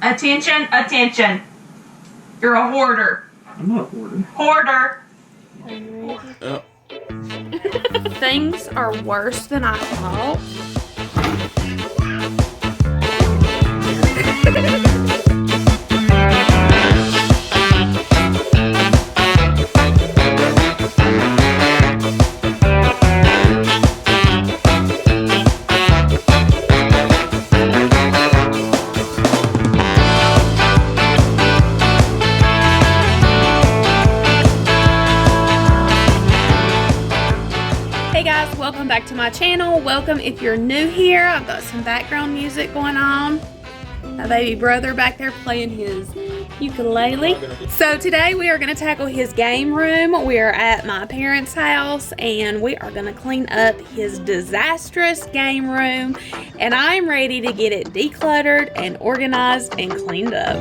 Attention, attention. You're a hoarder. I'm not a hoarder. Hoarder. Things are worse than I thought. Hey guys, welcome back to my channel. Welcome if you're new here. I've got some background music going on. My baby brother back there playing his ukulele. So today we are going to tackle his game room. We are at my parents' house and we are going to clean up his disastrous game room. And I'm ready to get it decluttered and organized and cleaned up.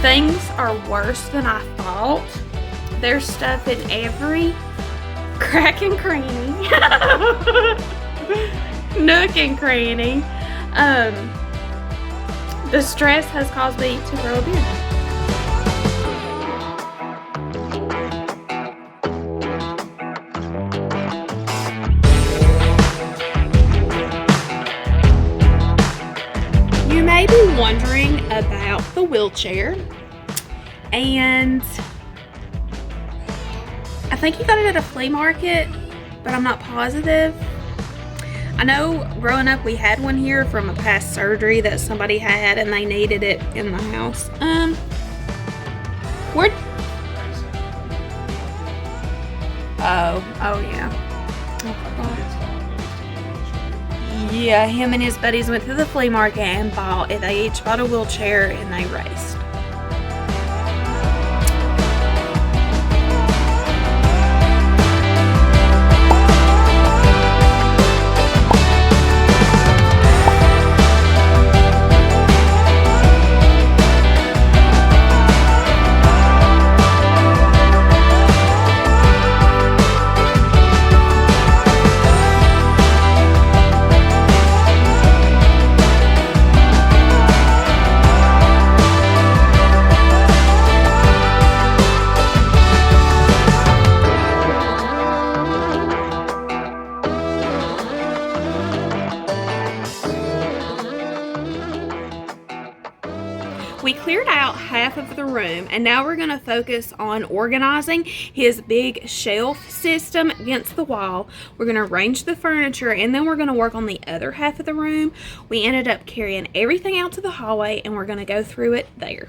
Things are worse than I thought. There's stuff in every crack and cranny, nook and cranny. The stress has caused me to grow a beard. You may be wondering about the wheelchair, and I think he got it at a flea market, but I'm not positive. I know growing up we had one here from a past surgery that somebody had and they needed it in the house. Where? Oh yeah. Yeah, him and his buddies went to the flea market and they each bought a wheelchair and they raced. We cleared out half of the room and now we're going to focus on organizing his big shelf system against the wall. We're going to arrange the furniture and then we're going to work on the other half of the room. We ended up carrying everything out to the hallway and we're going to go through it there.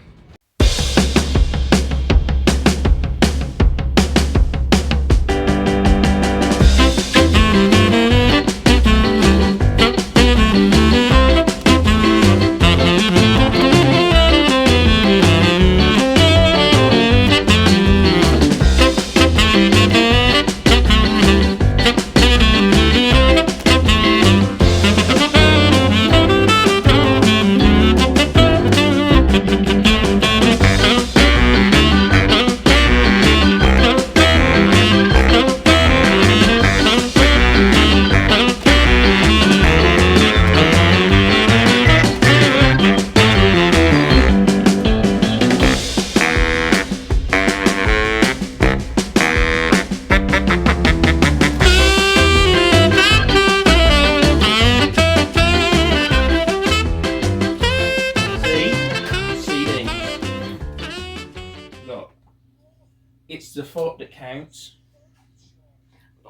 It's the thought that counts.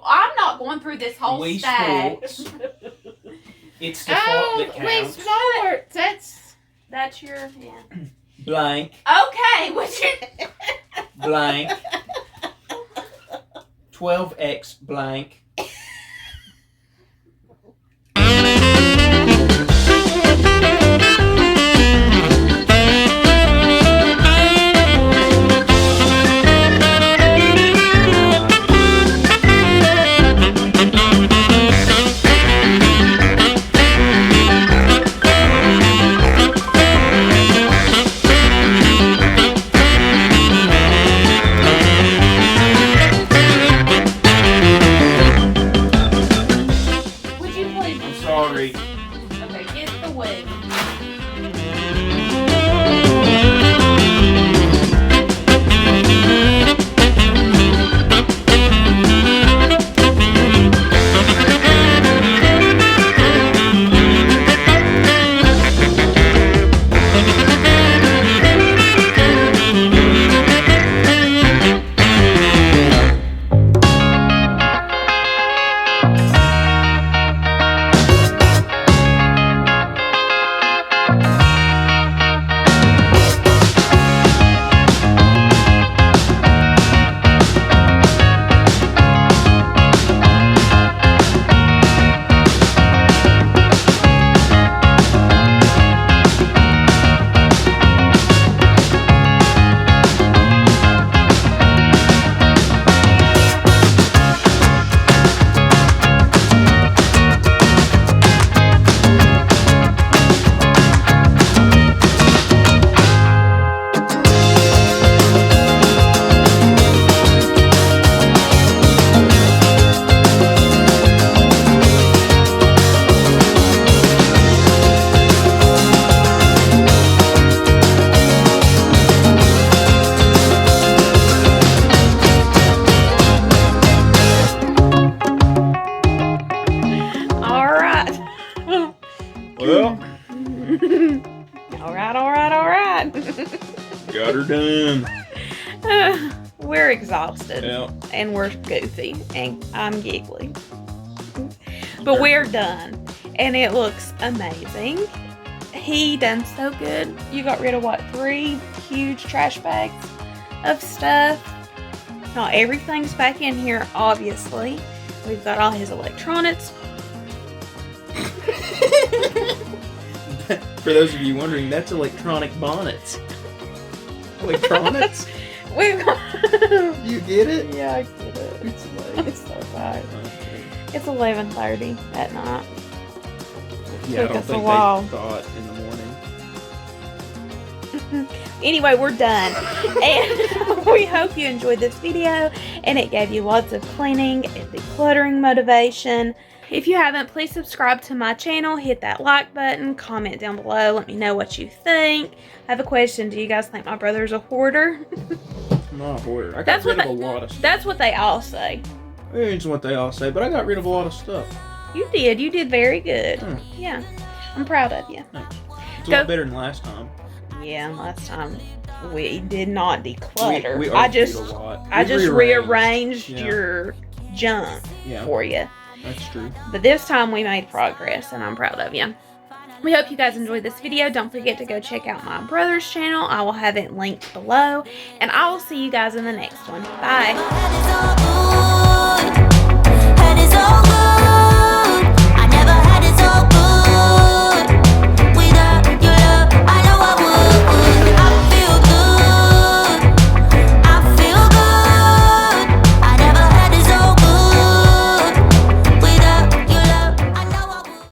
I'm not going through this whole stack. Sports. It's the thought that counts. Wii Sports. That's your, yeah. Blank. Okay, what's blank. 12x blank. Would you please? I'm sorry. Okay, get the wig. Well, All right. got her done. We're exhausted Yeah. and we're goofy and I'm giggly. But we're done and it looks amazing. He done so good. You got rid of what, 3 huge trash bags of stuff? Not everything's back in here, obviously. We've got all his electronics. For those of you wondering, that's electronic bonnets. Electronics? We've got You get it? Yeah, I get it. It's late. It's so tired. Okay. It's 11:30 at night. Yeah, I Took don't us a think while. they thought in the morning. Anyway, we're done. And we hope you enjoyed this video and it gave you lots of cleaning and decluttering motivation. If you haven't, please subscribe to my channel, hit that like button, comment down below, let me know what you think. I have a question. Do you guys think my brother's a hoarder? I'm not a hoarder. I got That's rid what of a lot of stuff. That's what they all say. It's what they all say, but I got rid of a lot of stuff. You did very good. Yeah, I'm proud of you. Thanks. It's a Go- lot better than last time. Yeah, last time we did not declutter. We I argued just a lot. I We just rearranged Yeah. your junk Yeah, for you. that's true. But this time we made progress and I'm proud of you. We hope you guys enjoyed this video. Don't forget to go check out my brother's channel. I will have it linked below. And I will see you guys in the next one. Bye. Head is all good.